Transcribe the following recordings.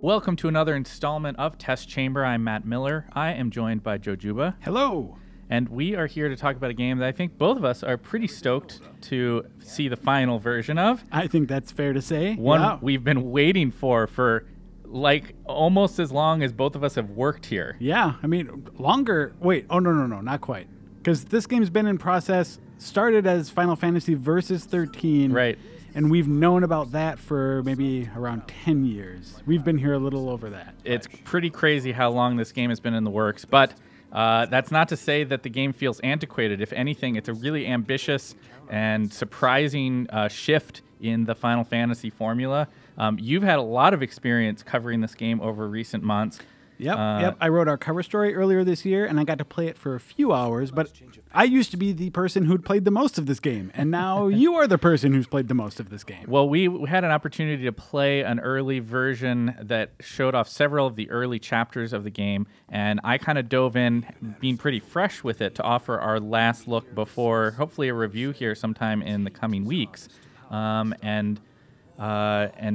Welcome to another installment of Test Chamber. I'm Matt Miller. I am joined by Joe Juba. Hello. And we are here to talk about a game that I think both of us are pretty stoked to see the final version of. I think that's fair to say. One we've been waiting for like almost as long as both of us have worked here. Yeah, I mean, longer. Wait, no, not quite. Because this game's been in process, started as Final Fantasy Versus 13. Right. And we've known about that for maybe around 10 years. We've been here a little over that. It's pretty crazy how long this game has been in the works, but that's not to say that the game feels antiquated. If anything, it's a really ambitious and surprising shift in the Final Fantasy formula. You've had a lot of experience covering this game over recent months. Yep. I wrote our cover story earlier this year, and I got to play it for a few hours, but I used to be the person who'd played the most of this game, and now you are the person who's played the most of this game. Well, we had an opportunity to play an early version that showed off several of the early chapters of the game, and I kind of dove in, being pretty fresh with it, to offer our last look before hopefully a review here sometime in the coming weeks. And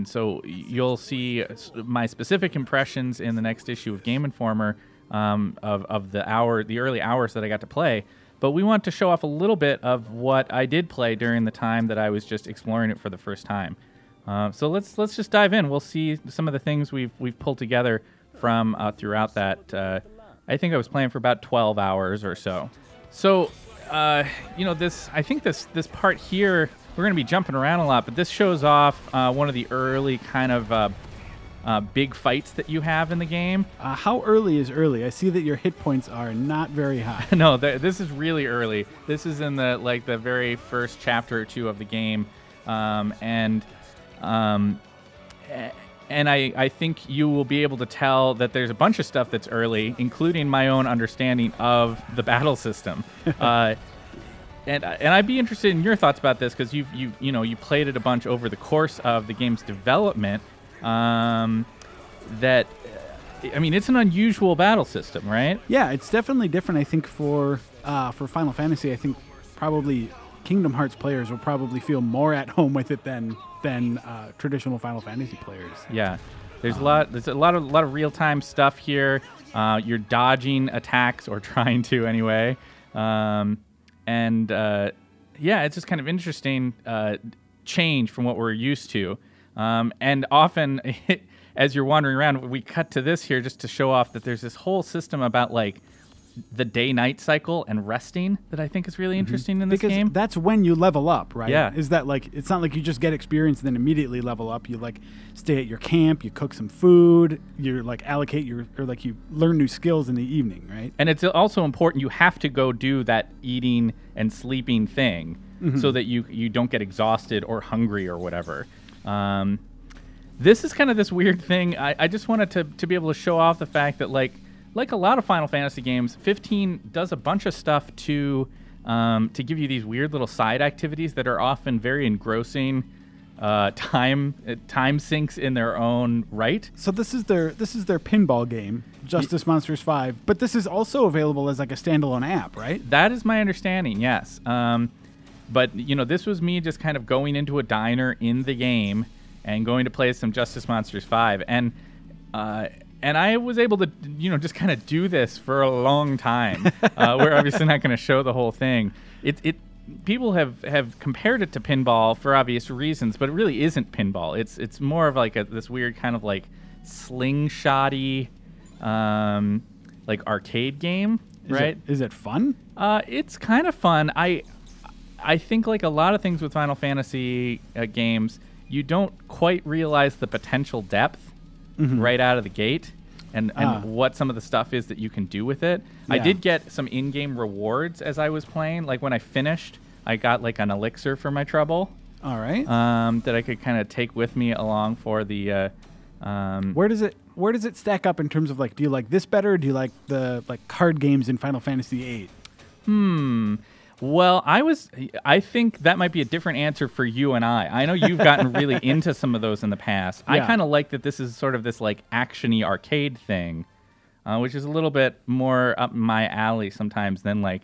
so you'll see my specific impressions in the next issue of Game Informer of the early hours that I got to play. But we want to show off a little bit of what I did play during the time that I was just exploring it for the first time. So let's just dive in. We'll see some of the things we've pulled together from throughout that. I think I was playing for about 12 hours or so. So I think this part here, we're going to be jumping around a lot, but this shows off one of the early kind of big fights that you have in the game. How early is early? I see that your hit points are not very high. No, this is really early. This is in the very first chapter or two of the game, and I think you will be able to tell that there's a bunch of stuff that's early, including my own understanding of the battle system. And I'd be interested in your thoughts about this, because you played it a bunch over the course of the game's development. It's an unusual battle system, right? Yeah, it's definitely different. I think for Final Fantasy, I think probably Kingdom Hearts players will probably feel more at home with it than traditional Final Fantasy players. Yeah, there's a lot of real time stuff here. You're dodging attacks, or trying to anyway. It's just kind of interesting change from what we're used to. And often, as you're wandering around, we cut to this here just to show off that there's this whole system about like the day-night cycle and resting that I think is really interesting in this game. Because that's when you level up, right? Yeah. Is that like, it's not like you just get experience and then immediately level up. You like stay at your camp, you cook some food, you like allocate you learn new skills in the evening, right? And it's also important, you have to go do that eating and sleeping thing so that you don't get exhausted or hungry or whatever. This is kind of this weird thing. I just wanted to be able to show off the fact that like a lot of Final Fantasy games, 15 does a bunch of stuff to give you these weird little side activities that are often very engrossing, time sinks in their own right. So this is their pinball game, Justice Monsters 5, but this is also available as like a standalone app, right? That is my understanding, yes. But this was me just kind of going into a diner in the game and going to play some Justice Monsters 5, and I was able to, just kind of do this for a long time. We're obviously not going to show the whole thing. People have compared it to pinball for obvious reasons, but it really isn't pinball. It's more of like this weird kind of like slingshotty, like arcade game, right? Is it fun? It's kind of fun. I think like a lot of things with Final Fantasy games, you don't quite realize the potential depth right out of the gate, and what some of the stuff is that you can do with it. Yeah. I did get some in-game rewards as I was playing. Like when I finished, I got like an elixir for my trouble. All right. That I could kind of take with me along for the. Where does it stack up in terms of like, do you like this better, or do you like the card games in Final Fantasy VIII? Well, I think that might be a different answer for you and I. I know you've gotten really into some of those in the past. Yeah. I kind of like that this is sort of this like action-y arcade thing, which is a little bit more up my alley sometimes than like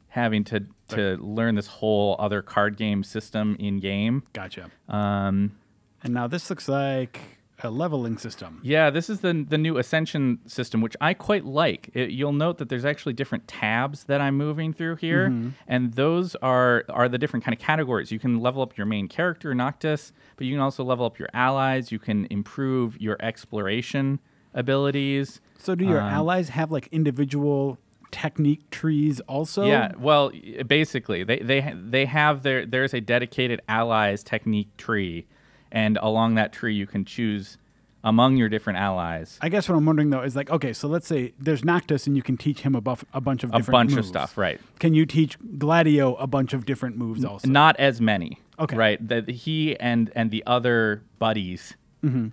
having to to learn this whole other card game system in game. Gotcha. Um, And now this looks like a leveling system. Yeah, this is the new Ascension system, which I quite like. You'll note that there's actually different tabs that I'm moving through here, and those are the different kind of categories. You can level up your main character, Noctis, but you can also level up your allies. You can improve your exploration abilities. So do your allies have like individual technique trees also? Yeah, well, basically, they have there's a dedicated allies technique tree, and along that tree you can choose among your different allies. I guess what I'm wondering though is like, okay, so let's say there's Noctis and you can teach him a bunch of different moves. Of stuff, right? Can you teach Gladio a bunch of different moves also? Not as many. Okay. Right. That he and the other buddies, we'll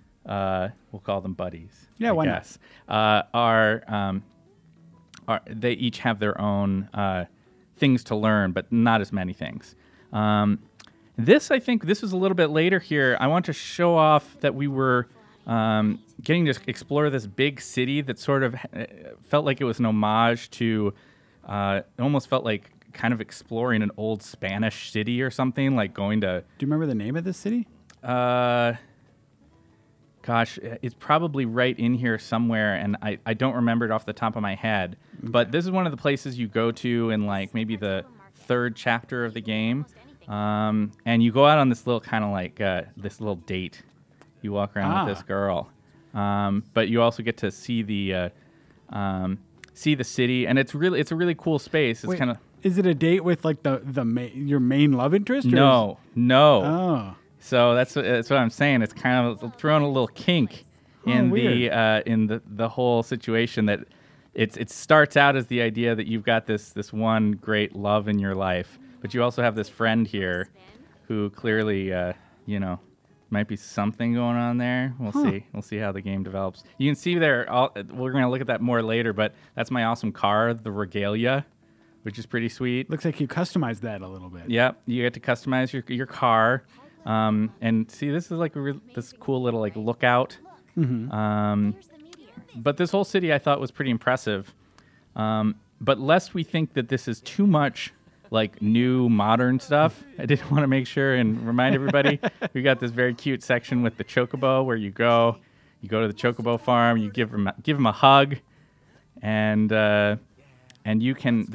call them buddies. Yeah, why not? Are they each have their own things to learn, but not as many things. I think this is a little bit later here. I want to show off that we were getting to explore this big city that sort of felt like it was an homage to, it almost felt like kind of exploring an old Spanish city or something, like going to... Do you remember the name of this city? Gosh, it's probably right in here somewhere, and I don't remember it off the top of my head. Okay. But this is one of the places you go to in like maybe the third chapter of the game. And you go out on this little kind of like this little date. You walk around with this girl, but you also get to see the city, and it's a really cool space. It's kind of. Is it a date with like your main love interest? No. Oh. So that's what I'm saying. It's kind of throwing a little kink in the whole situation. That it starts out as the idea that you've got this one great love in your life. But you also have this friend here who clearly, might be something going on there. We'll see. We'll see how the game develops. You can see there, we're going to look at that more later, but that's my awesome car, the Regalia, which is pretty sweet. Looks like you customized that a little bit. Yep. You get to customize your car. And see, this is like this cool little like lookout. But this whole city I thought was pretty impressive. But lest we think that this is too much like new modern stuff, I did want to make sure and remind everybody we got this very cute section with the Chocobo where you go to the Chocobo farm, you give him a hug, and they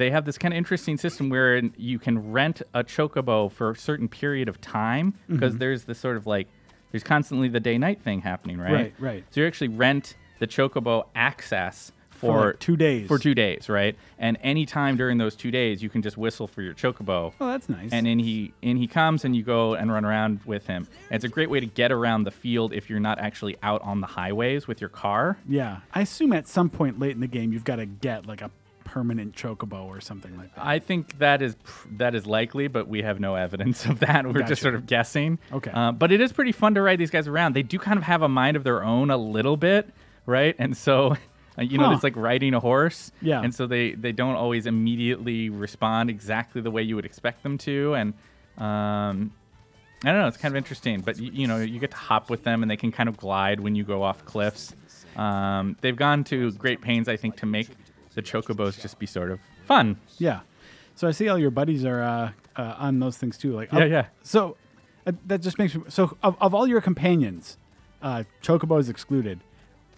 have this kind of interesting system where you can rent a Chocobo for a certain period of time, because there's this sort of like there's constantly the day-night thing happening, right? Right. So you actually rent the Chocobo access for like 2 days. For 2 days, right? And any time during those 2 days, you can just whistle for your Chocobo. Oh, that's nice. And then he comes, and you go and run around with him. And it's a great way to get around the field if you're not actually out on the highways with your car. Yeah. I assume at some point late in the game, you've got to get like a permanent Chocobo or something like that. I think that is likely, but we have no evidence of that. We're just sort of guessing. Okay. But it is pretty fun to ride these guys around. They do kind of have a mind of their own a little bit, right? And so... it's like riding a horse. Yeah. And so they don't always immediately respond exactly the way you would expect them to. And I don't know, it's kind of interesting. But, you get to hop with them, and they can kind of glide when you go off cliffs. They've gone to great pains, I think, to make the Chocobos just be sort of fun. Yeah. So I see all your buddies are on those things, too. Like, yeah. So that just makes me... So of all your companions, Chocobos excluded...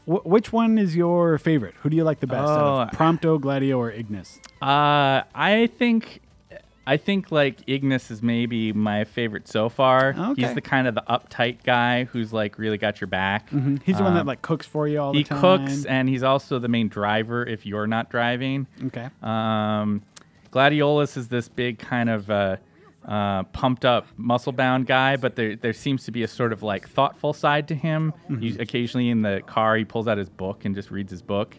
Which one is your favorite? Who do you like the best? Out of Prompto, Gladio, or Ignis? I think like Ignis is maybe my favorite so far. Okay. He's the kind of the uptight guy who's like really got your back. Mm-hmm. He's the one that like cooks for you all the time. He cooks, and he's also the main driver if you're not driving. Okay. Gladiolus is this big kind of pumped up, muscle bound guy, but there seems to be a sort of like thoughtful side to him. He's occasionally in the car, he pulls out his book and just reads his book.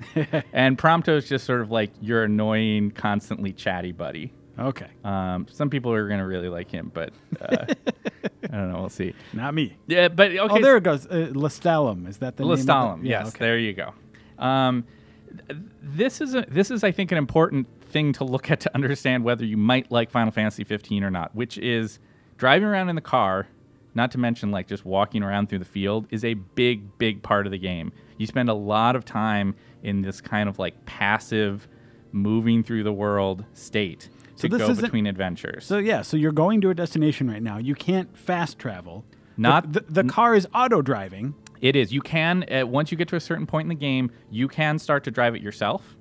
And Prompto is just sort of like your annoying, constantly chatty buddy. Okay. Some people are going to really like him, but I don't know. We'll see. Not me. Yeah, but okay. Oh, there it goes. Lestalem. Is that the name? Lestalem. Yes. Okay. There you go. This is I think an important thing to look at to understand whether you might like Final Fantasy 15 or not, which is driving around in the car, not to mention like just walking around through the field, is a big part of the game. You spend a lot of time in this kind of like passive moving through the world state. to this go isn't- between adventures. So yeah, so you're going to a destination right now. You can't fast travel. Not- the car is auto driving. It is. You can, once you get to a certain point in the game, you can start to drive it yourself.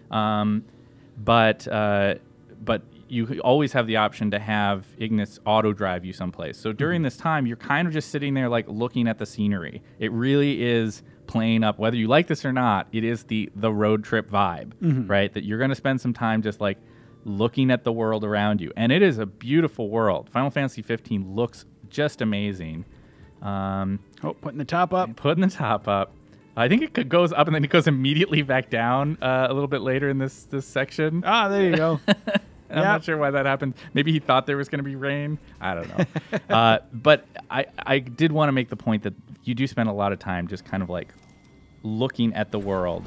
But you always have the option to have Ignis auto drive you someplace. So during this time, you're kind of just sitting there like looking at the scenery. It really is playing up, whether you like this or not, it is the road trip vibe, right? That you're going to spend some time just like looking at the world around you. And it is a beautiful world. Final Fantasy 15 looks just amazing. Putting the top up. Putting the top up. I think it goes up and then it goes immediately back down a little bit later in this section. Ah, there you go. I'm not sure why that happened. Maybe he thought there was going to be rain. I don't know. But I did want to make the point that you do spend a lot of time just kind of like looking at the world.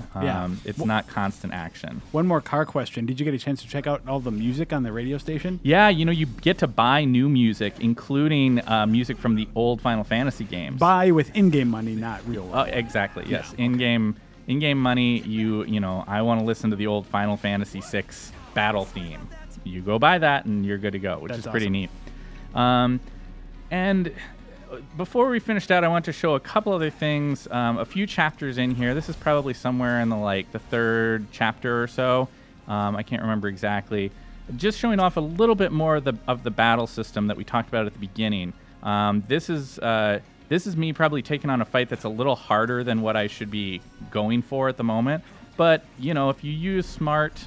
It's not constant action. One more car question. Did you get a chance to check out all the music on the radio station? Yeah, you get to buy new music, including music from the old Final Fantasy games. Buy with in-game money, not real world. Exactly, yes. Yeah, In-game money, I want to listen to the old Final Fantasy VI battle theme. You go buy that and you're good to go, which That's is pretty awesome. neat. And before we finished out, I want to show a couple other things. A few chapters in here. This is probably somewhere in the third chapter or so. I can't remember exactly. Just showing off a little bit more of the battle system that we talked about at the beginning. This is me probably taking on a fight that's a little harder than what I should be going for at the moment. But if you use smart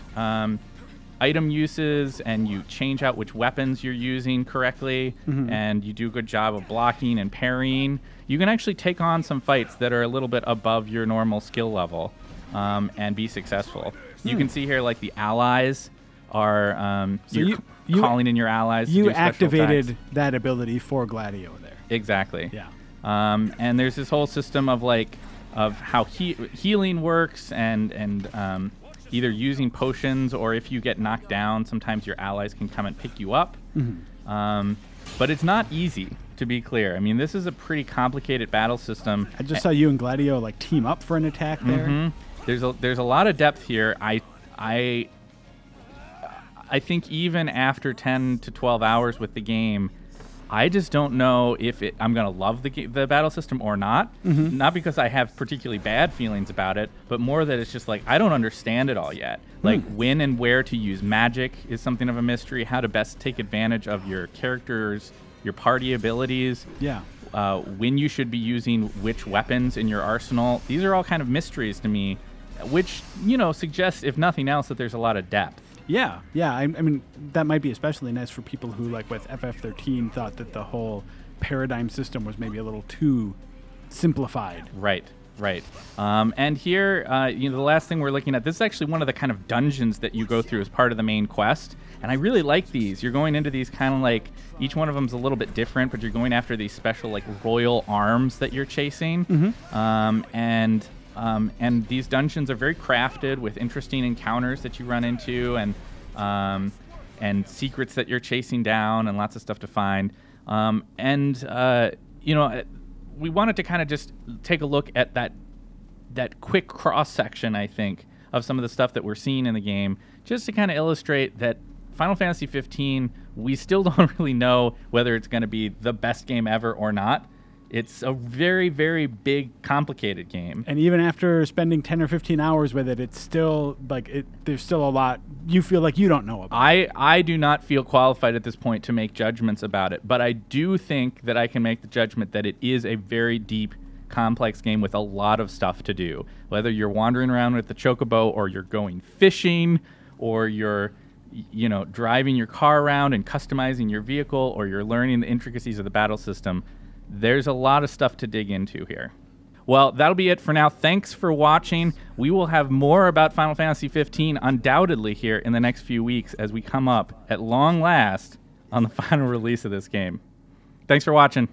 item uses and you change out which weapons you're using correctly, and you do a good job of blocking and parrying, you can actually take on some fights that are a little bit above your normal skill level and be successful. You can see here like the allies are you're calling in your allies. You to do special activated attacks. that ability for Gladio there. Exactly. Yeah. And there's this whole system of how healing works and either using potions, or if you get knocked down, sometimes your allies can come and pick you up. But it's not easy, to be clear. I mean, this is a pretty complicated battle system. I just saw you and Gladio team up for an attack there. There's a lot of depth here. I think even after 10 to 12 hours with the game, I just don't know if I'm going to love the battle system or not. Not because I have particularly bad feelings about it, but more that it's just like I don't understand it all yet. Like when and where to use magic is something of a mystery. How to best take advantage of your characters, your party abilities. Yeah. When you should be using which weapons in your arsenal. These are all kind of mysteries to me, which suggests, if nothing else, that there's a lot of depth. Yeah. I mean, that might be especially nice for people who, like with FF13, thought that the whole paradigm system was maybe a little too simplified. Right. And here, the last thing we're looking at, this is actually one of the kind of dungeons that you go through as part of the main quest. And I really like these. You're going into these kind of like, each one of them is a little bit different, but you're going after these special like royal arms that you're chasing. And these dungeons are very crafted with interesting encounters that you run into and secrets that you're chasing down and lots of stuff to find. We wanted to kind of just take a look at that quick cross-section, I think, of some of the stuff that we're seeing in the game, just to kind of illustrate that Final Fantasy 15, we still don't really know whether it's going to be the best game ever or not. It's a very, very big, complicated game. And even after spending 10 or 15 hours with it, it's still there's still a lot you feel like you don't know about. I do not feel qualified at this point to make judgments about it, but I do think that I can make the judgment that it is a very deep, complex game with a lot of stuff to do. Whether you're wandering around with the chocobo, or you're going fishing, or you're driving your car around and customizing your vehicle, or you're learning the intricacies of the battle system, there's a lot of stuff to dig into here. Well, that'll be it for now. Thanks for watching. We will have more about Final Fantasy 15 undoubtedly here in the next few weeks as we come up, at long last, on the final release of this game. Thanks for watching.